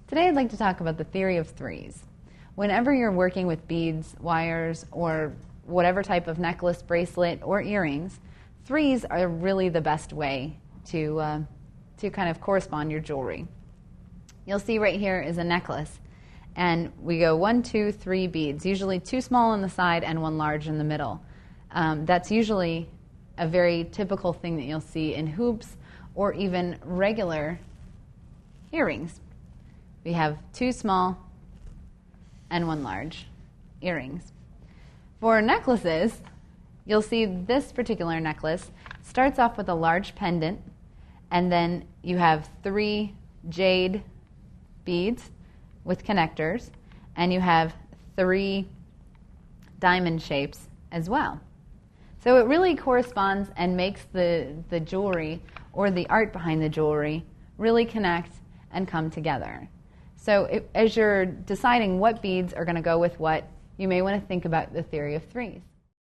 Today I'd like to talk about the theory of threes. Whenever you're working with beads, wires, or whatever type of necklace, bracelet, or earrings, threes are really the best way to kind of correspond your jewelry. You'll see right here is a necklace, and we go 1, 2, 3 beads, usually 2 small on the side and 1 large in the middle. That's usually a very typical thing that you'll see in hoops or even regular earrings. We have 2 small and 1 large earrings. For necklaces, you'll see this particular necklace starts off with a large pendant, and then you have 3 jade beads with connectors, and you have 3 diamond shapes as well. So it really corresponds and makes the jewelry or the art behind the jewelry really connect and come together. So as you're deciding what beads are going to go with what, you may want to think about the theory of threes.